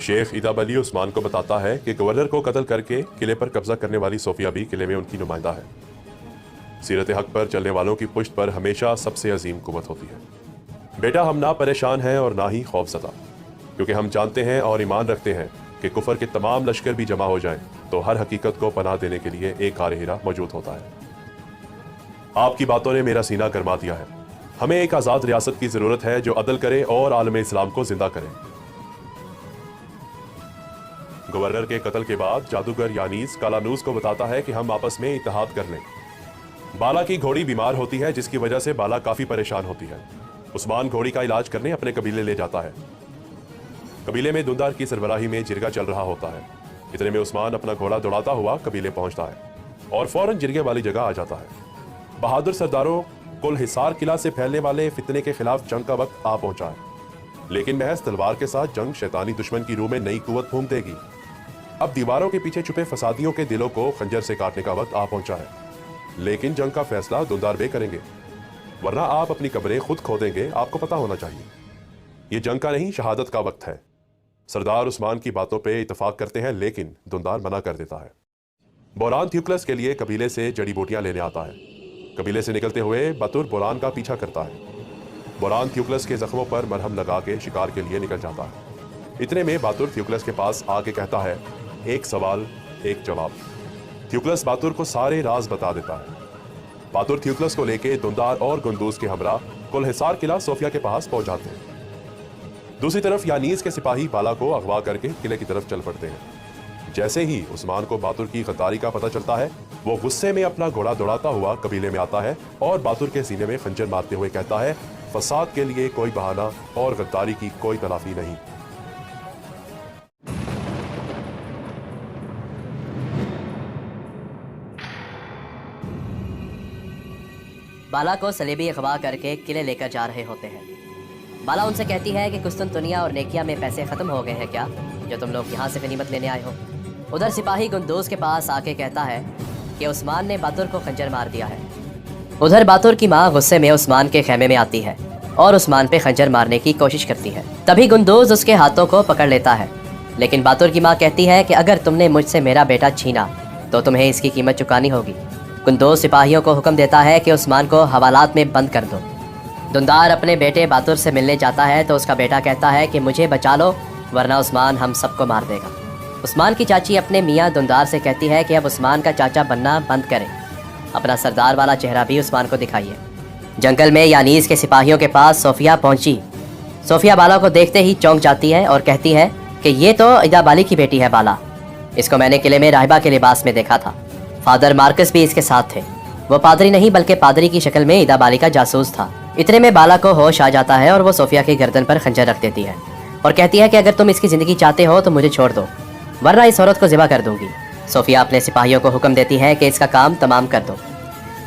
शेख इदाब अली उस्मान को बताता है कि गवर्नर को कत्ल करके किले पर कब्जा करने वाली सोफिया भी किले में उनकी नुमाइंदा है। सीरत हक पर चलने वालों की पुश्त पर हमेशा सबसे अजीम कुव्वत होती है। बेटा, हम ना परेशान हैं और ना ही खौफज़दा, क्योंकि हम जानते हैं और ईमान रखते हैं कि कुफर के तमाम लश्कर भी जमा हो जाएं तो हर हकीकत को पनाह देने के लिए एक कार हीरा मौजूद होता है। आपकी बातों ने मेरा सीना गरमा दिया है। हमें एक आज़ाद रियासत की ज़रूरत है जो अदल करे और आलम इस्लाम को जिंदा करे। गवर्नर के कत्ल के बाद जादूगर यानीस कालानूस को बताता है कि हम आपस में इत्तेहाद कर लें। बाला की घोड़ी बीमार होती है, जिसकी वजह से बाला काफी परेशान होती है। उस्मान घोड़ी का इलाज करने अपने कबीले ले जाता है। कबीले में दुंदार की सरबराही में जिरगा चल रहा होता है। इतने में उस्मान अपना घोड़ा दौड़ाता हुआ कबीले पहुंचता है और फौरन जिरगे वाली जगह आ जाता है। बहादुर सरदारों, कुल हिसार किला से फैलने वाले फितने के खिलाफ जंग का वक्त आ पहुंचा है, लेकिन महज तलवार के साथ जंग शैतानी दुश्मन की रूह में नई कुव्वत फूंक देगी। अब दीवारों के पीछे छुपे फसादियों के दिलों को खंजर से काटने का वक्त आ पहुंचा है, लेकिन जंग का फैसला दुंदार बे करेंगे, वरना आप अपनी कब्रें खुद खोदेंगे। आपको पता होना चाहिए, ये जंग का नहीं, शहादत का वक्त है। सरदार उस्मान की बातों पे इतफाक करते हैं, लेकिन दुंदार मना कर देता है। बोरान थ्यूक्लस के लिए कबीले से जड़ी बूटियां लेने आता है। कबीले से निकलते हुए बतुर बोरान का पीछा करता है। बोरान थ्यूक्लस के जख्मों पर मरहम लगा के शिकार के लिए निकल जाता है। इतने में बातुर थ्यूक्लस के पास आके कहता है, एक सवाल एक जवाब। थ्यूक्लस बातुर को सारे राज बता देता है। बातुर थ्यूक्लस को लेके दुंदार और गुंदूज के हमरा कुल हिसार किला सोफिया के पास पहुंच जाते हैं। दूसरी तरफ यानीस के सिपाही बाला को अगवा करके किले की तरफ चल पड़ते हैं। जैसे ही उस्मान को बातुर की गद्दारी का पता चलता है, वो गुस्से में अपना घोड़ा दौड़ाता हुआ कबीले में आता है और बातुर के सीने में खंजर मारते हुए कहता है, फसाद के लिए कोई बहाना और गद्दारी की कोई तलाफी नहीं। बाला को सलेबी अगवा करके किले लेकर जा रहे होते हैं। बाला उनसे कहती है कि कुस्तुनतुनिया और नेकिया में पैसे खत्म हो गए हैं क्या, जो तुम लोग यहाँ से गनीमत लेने आए हो। उधर सिपाही गुंदोज के पास आके कहता है कि उस्मान ने बातुर को खंजर मार दिया है। उधर बातुर की माँ गुस्से में उस्मान के खेमे में आती है और उस्मान पे खंजर मारने की कोशिश करती है। तभी गुंदोज उसके हाथों को पकड़ लेता है, लेकिन बातुर की माँ कहती है कि अगर तुमने मुझसे मेरा बेटा छीना तो तुम्हें इसकी कीमत चुकानी होगी। गुंदोज सिपाहियों को हुक्म देता है कि उस्मान को हवालात में बंद कर दो। दुंदार अपने बेटे बातुर से मिलने जाता है तो उसका बेटा कहता है कि मुझे बचा लो, वरना उस्मान हम सबको मार देगा। उस्मान की चाची अपने मियाँ दुंदार से कहती है कि अब उस्मान का चाचा बनना बंद करें, अपना सरदार वाला चेहरा भी उस्मान को दिखाइए। जंगल में यानीस के सिपाहियों के पास सोफिया पहुंची। सोफिया बाला को देखते ही चौंक जाती है और कहती है कि ये तो इदाब अली की बेटी है बाला। इसको मैंने किले में राहिबा के लिबास में देखा था। फादर मार्कस भी इसके साथ थे। वो पादरी नहीं बल्कि पादरी की शक्ल में इदाब अली का जासूस था। इतने में बाला को होश आ जाता है और वो सोफिया की गर्दन पर खंजर रख देती है और कहती है कि अगर तुम इसकी ज़िंदगी चाहते हो तो मुझे छोड़ दो, वरना इस औरत को ज़िबा कर दूंगी। सोफिया अपने सिपाहियों को हुक्म देती है कि इसका काम तमाम कर दो,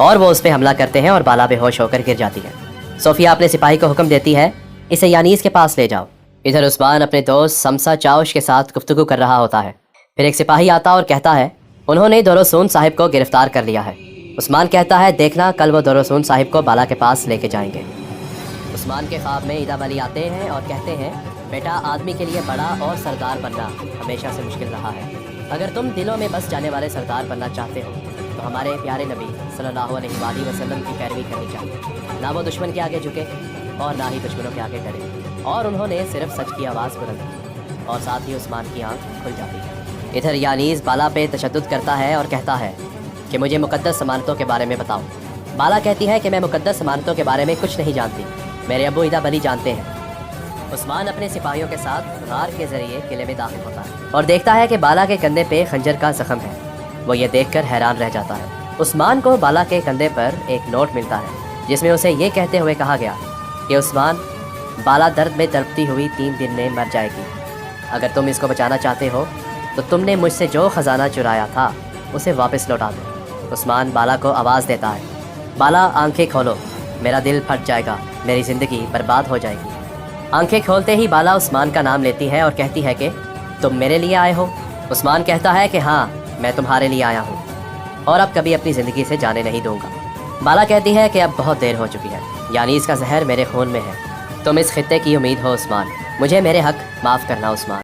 और वो उस पर हमला करते हैं और बाला बेहोश होकर गिर जाती है। सोफिया अपने सिपाही को हुक्म देती है, इसे यानीस के पास ले जाओ। इधर उस्मान अपने दोस्त समसा चाउश के साथ गुफ्तगू कर रहा होता है। फिर एक सिपाही आता और कहता है, उन्होंने दोरोसून साहिब को गिरफ्तार कर लिया है। उस्मान कहता है, देखना कल वो दोरोसून साहिब को बाला के पास लेके जाएंगे। उस्मान के ख्वाब में इदाब अली आते हैं और कहते हैं, बेटा, आदमी के लिए बड़ा और सरदार बनना हमेशा से मुश्किल रहा है। अगर तुम दिलों में बस जाने वाले सरदार बनना चाहते हो तो हमारे प्यारे नबी सल्लल्लाहु अलैहि वसल्लम की पैरवी करनी चाहिए। ना वो दुश्मन के आगे झुके और ना ही दुश्मनों के आगे डरे। और उन्होंने सिर्फ सच की आवाज़ बुलंद की और साथ ही उस्मान की आँख खुल जाती है। इधर यानीस बाला पे तशद्दुद करता है और कहता है कि मुझे मुकद्दस समानतों के बारे में बताओ। बाला कहती है कि मैं मुकद्दस समानतों के बारे में कुछ नहीं जानती, मेरे अबू इदाब अली जानते हैं। उस्मान अपने सिपाहियों के साथ गार के जरिए किले में दाखिल होता है और देखता है कि बाला के कंधे पे खंजर का जख्म है। वो ये देखकर हैरान रह जाता है। उस्मान को बाला के कंधे पर एक नोट मिलता है जिसमें उसे ये कहते हुए कहा गया कि उस्मान, बाला दर्द में तड़पती हुई 3 दिन में मर जाएगी। अगर तुम इसको बचाना चाहते हो तो तुमने मुझसे जो ख़जाना चुराया था उसे वापस लौटा दो। उस्मान बाला को आवाज़ देता है, बाला आंखें खोलो, मेरा दिल फट जाएगा, मेरी ज़िंदगी बर्बाद हो जाएगी। आंखें खोलते ही बाला उस्मान का नाम लेती है और कहती है कि तुम मेरे लिए आए हो। उस्मान कहता है कि हाँ, मैं तुम्हारे लिए आया हूँ और अब कभी अपनी ज़िंदगी से जाने नहीं दूंगा। बाला कहती है कि अब बहुत देर हो चुकी है, यानी इसका जहर मेरे खून में है। तुम इस खित्ते की उम्मीद हो उस्मान, मुझे मेरे हक माफ़ करना उस्मान।